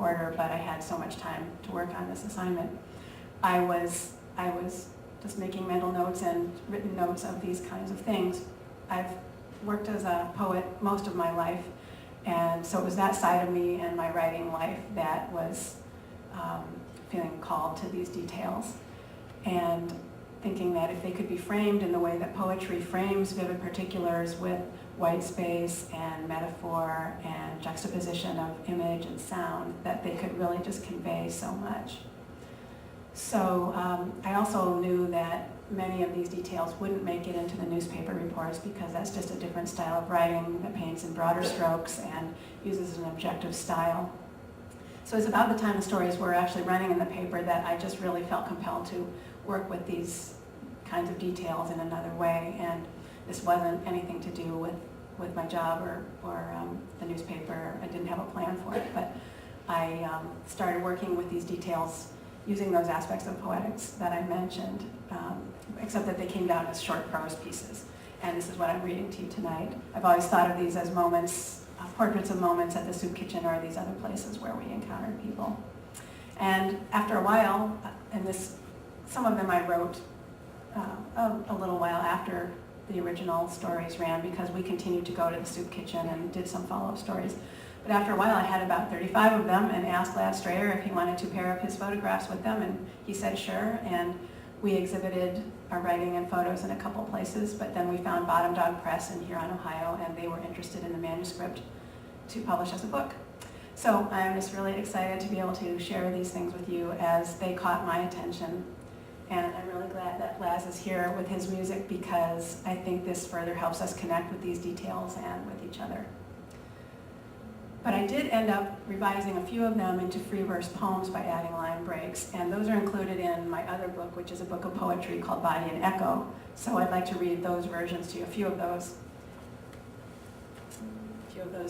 reporter, but I had so much time to work on this assignment. I was just making mental notes and written notes of these kinds of things. I've worked as a poet most of my life, and so it was that side of me and my writing life that was feeling called to these details, and thinking that if they could be framed in the way that poetry frames vivid particulars with white space and metaphor and juxtaposition of image and sound, that they could really just convey so much. So I also knew that many of these details wouldn't make it into the newspaper reports because that's just a different style of writing that paints in broader strokes and uses an objective style. So it's about the time the stories were actually running in the paper that I just really felt compelled to work with these kinds of details in another way, and this wasn't anything to do with my job or the newspaper. I didn't have a plan for it, but I started working with these details using those aspects of poetics that I mentioned, except that they came down as short prose pieces. And this is what I'm reading to you tonight. I've always thought of these as moments, portraits of moments at the soup kitchen or these other places where we encountered people. And after a while, some of them I wrote a little while after the original stories ran, because we continued to go to the soup kitchen and did some follow-up stories. But after a while, I had about 35 of them and asked Laz Strayer if he wanted to pair up his photographs with them, and he said sure, and we exhibited our writing and photos in a couple places, but then we found Bottom Dog Press in Huron, Ohio, and they were interested in the manuscript to publish as a book. So I'm just really excited to be able to share these things with you as they caught my attention. And I'm really glad that Laz is here with his music, because I think this further helps us connect with these details and with each other. But I did end up revising a few of them into free verse poems by adding line breaks, and those are included in my other book, which is a book of poetry called Body and Echo. So I'd like to read those versions to you, a few of those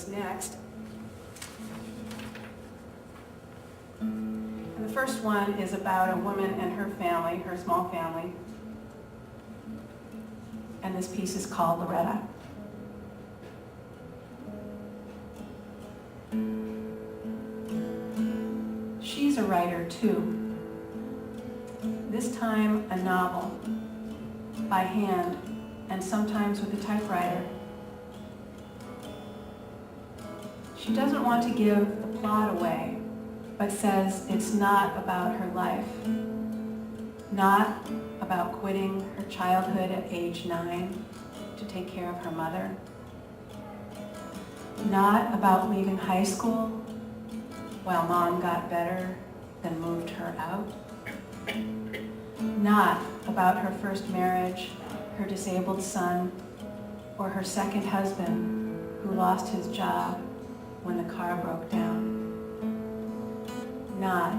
next. And the first one is about a woman and her family, her small family. And this piece is called Loretta. She's a writer too. This time a novel, by hand, and sometimes with a typewriter. She doesn't want to give the plot away, but says it's not about her life, not about quitting her childhood at age 9 to take care of her mother, not about leaving high school while mom got better, then moved her out, not about her first marriage, her disabled son, or her second husband who lost his job when the car broke down, not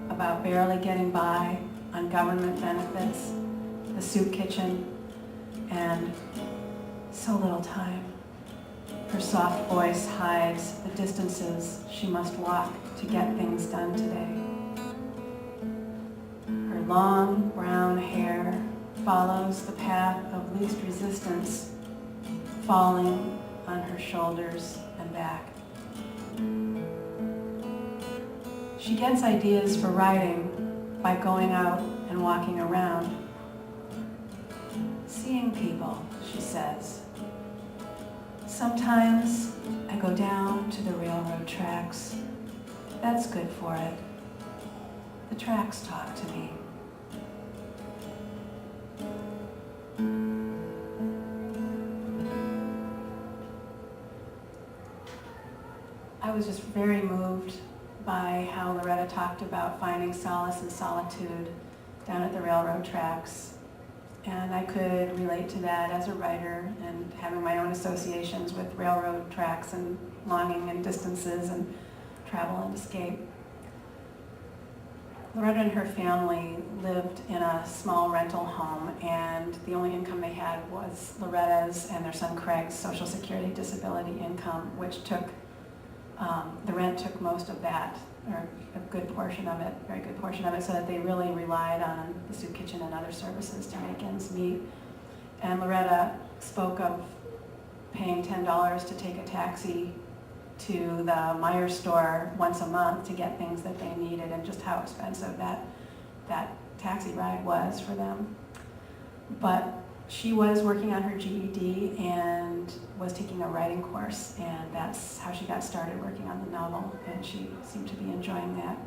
about barely getting by on government benefits, the soup kitchen, and so little time. Her soft voice hides the distances she must walk to get things done today. Her long brown hair follows the path of least resistance, falling on her shoulders and back. She gets ideas for writing by going out and walking around. Seeing people, she says. Sometimes I go down to the railroad tracks. That's good for it. The tracks talk to me. I was just very moved by how Loretta talked about finding solace and solitude down at the railroad tracks. And I could relate to that as a writer and having my own associations with railroad tracks and longing and distances and travel and escape. Loretta and her family lived in a small rental home, and the only income they had was Loretta's and their son Craig's Social Security disability income, which took, the rent took most of that, or a good portion of it, very good portion of it, so that they really relied on the soup kitchen and other services to make ends meet. And Loretta spoke of paying $10 to take a taxi to the Meijer store once a month to get things that they needed, and just how expensive that taxi ride was for them. But she was working on her GED and was taking a writing course, and that's how she got started working on the novel, and she seemed to be enjoying that.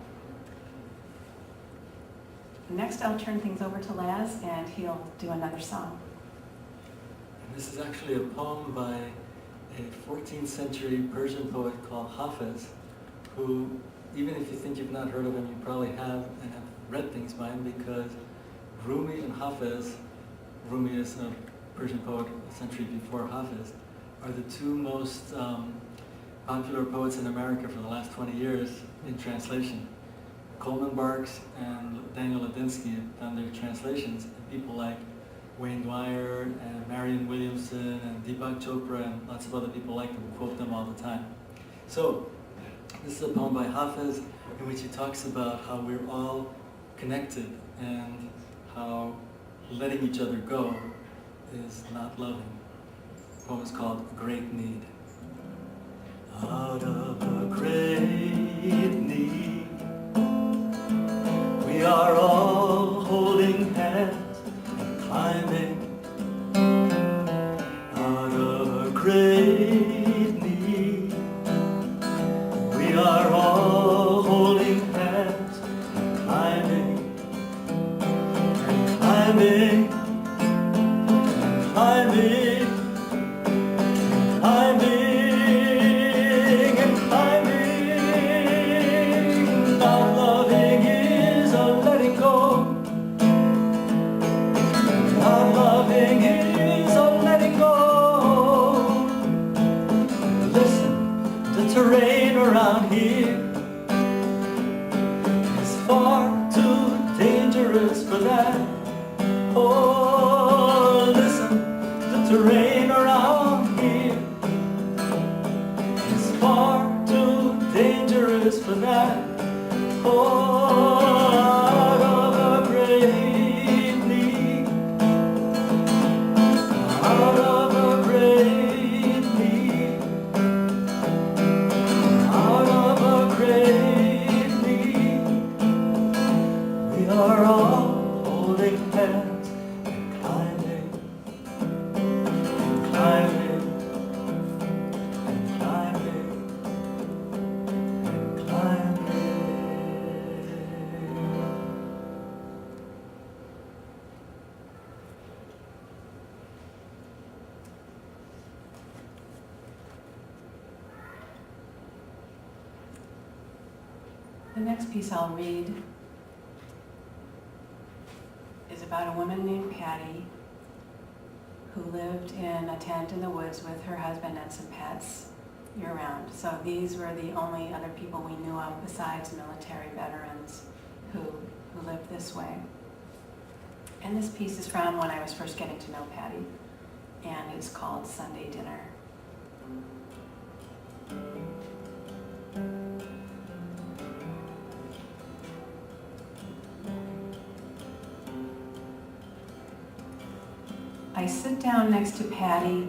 Next, I'll turn things over to Laz, and he'll do another song. And this is actually a poem by a 14th century Persian poet called Hafiz, who, even if you think you've not heard of him, you probably have and have read things by him, because Rumi and Hafiz, Rumi is a Persian poet a century before Hafiz, are the two most popular poets in America for the last 20 years in translation. Coleman Barks and Daniel Ladinsky have done their translations, and people like Wayne Dwyer and Marianne Williamson and Deepak Chopra and lots of other people like them quote them all the time. So, this is a poem by Hafiz in which he talks about how we're all connected and how letting each other go is not loving. The poem is called A Great Need. Out of a great need, we are all holding hands and climbing. Out of a great need, we are all holding hands and climbing, and climbing, and climbing, and climbing. Terrain around here is far too dangerous for that. Oh, listen, the terrain around here is far too dangerous for that. Oh, out of a great need, out of a great need, out of a great need, we are all holding hands and climbing, and climbing, and climbing, and climbing. The next piece I'll read is about a woman named Patty who lived in a tent in the woods with her husband and some pets year-round. So these were the only other people we knew of besides military veterans who lived this way. And this piece is from when I was first getting to know Patty, and it's called Sunday Dinner. I sit down next to Patty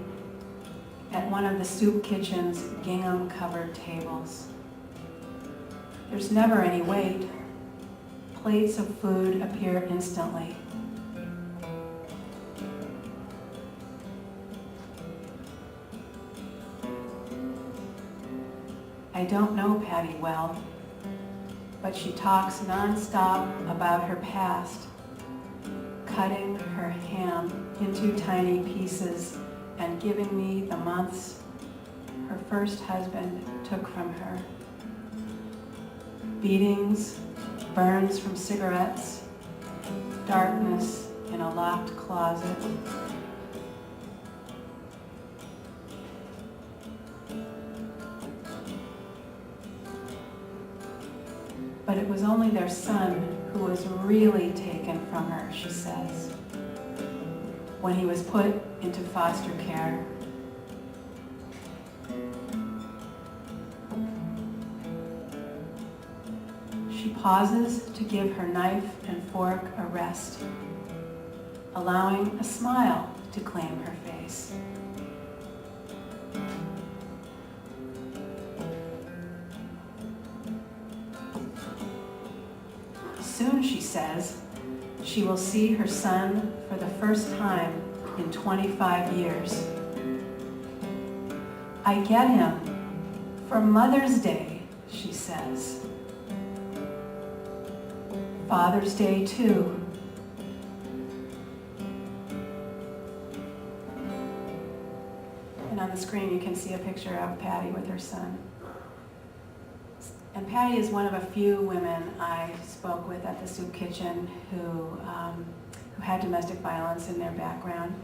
at one of the soup kitchen's gingham-covered tables. There's never any wait. Plates of food appear instantly. I don't know Patty well, but she talks nonstop about her past, cutting her ham into tiny pieces and giving me the months her first husband took from her. Beatings, burns from cigarettes, darkness in a locked closet. But it was only their son who was really taken from her, she says, when he was put into foster care. She pauses to give her knife and fork a rest, allowing a smile to claim her face. Soon, she says, she will see her son for the first time in 25 years. I get him for Mother's Day, she says. Father's Day, too. And on the screen you can see a picture of Patty with her son. And Patty is one of a few women I spoke with at the soup kitchen who had domestic violence in their background.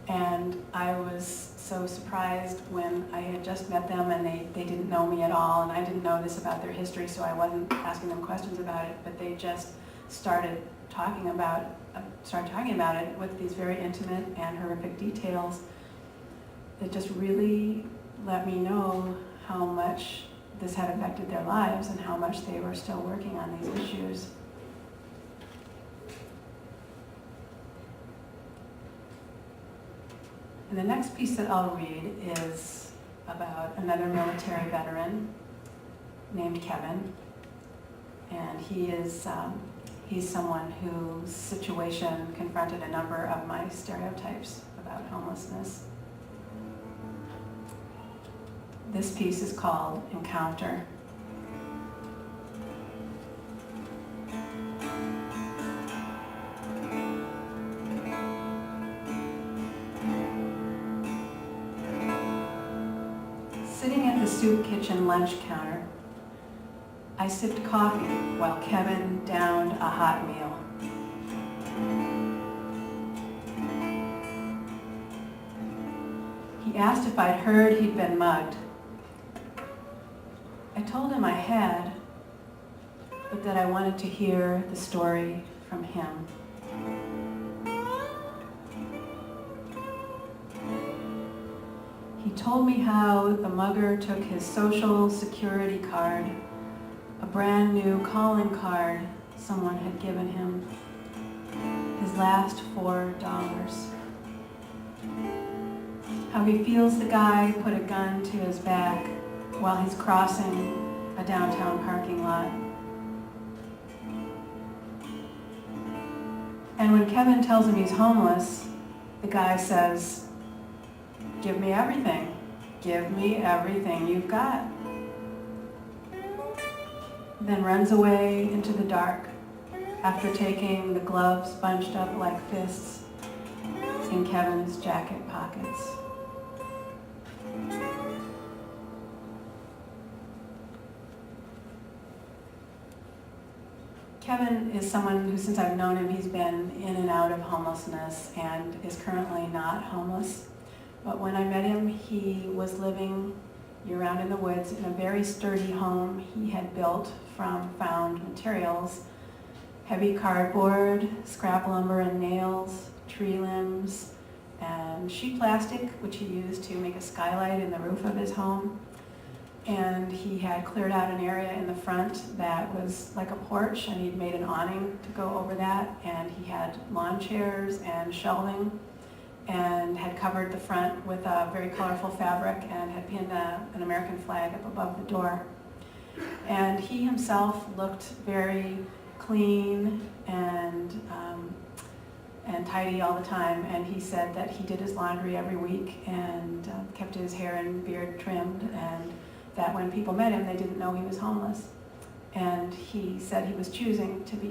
And I was so surprised when I had just met them and they didn't know me at all, and I didn't know this about their history, so I wasn't asking them questions about it, but they just started talking about it with these very intimate and horrific details that just really let me know how much this had affected their lives and how much they were still working on these issues. And the next piece that I'll read is about another military veteran named Kevin. And he's someone whose situation confronted a number of my stereotypes about homelessness. This piece is called Encounter. Sitting at the soup kitchen lunch counter, I sipped coffee while Kevin downed a hot meal. He asked if I'd heard he'd been mugged. I told him I had, but that I wanted to hear the story from him. He told me how the mugger took his social security card, a brand new calling card someone had given him, his last $4. How he feels the guy put a gun to his back while he's crossing a downtown parking lot. And when Kevin tells him he's homeless, the guy says, "Give me everything. Give me everything you've got." Then runs away into the dark after taking the gloves bunched up like fists in Kevin's jacket pockets. Kevin is someone who, since I've known him, he's been in and out of homelessness and is currently not homeless. But when I met him, he was living year-round in the woods in a very sturdy home he had built from found materials: heavy cardboard, scrap lumber and nails, tree limbs, and sheet plastic, which he used to make a skylight in the roof of his home. And he had cleared out an area in the front that was like a porch, and he'd made an awning to go over that, and he had lawn chairs and shelving, and had covered the front with a very colorful fabric, and had pinned an American flag up above the door. And he himself looked very clean and tidy all the time, and he said that he did his laundry every week and kept his hair and beard trimmed, and that when people met him, they didn't know he was homeless. And he said he was choosing to be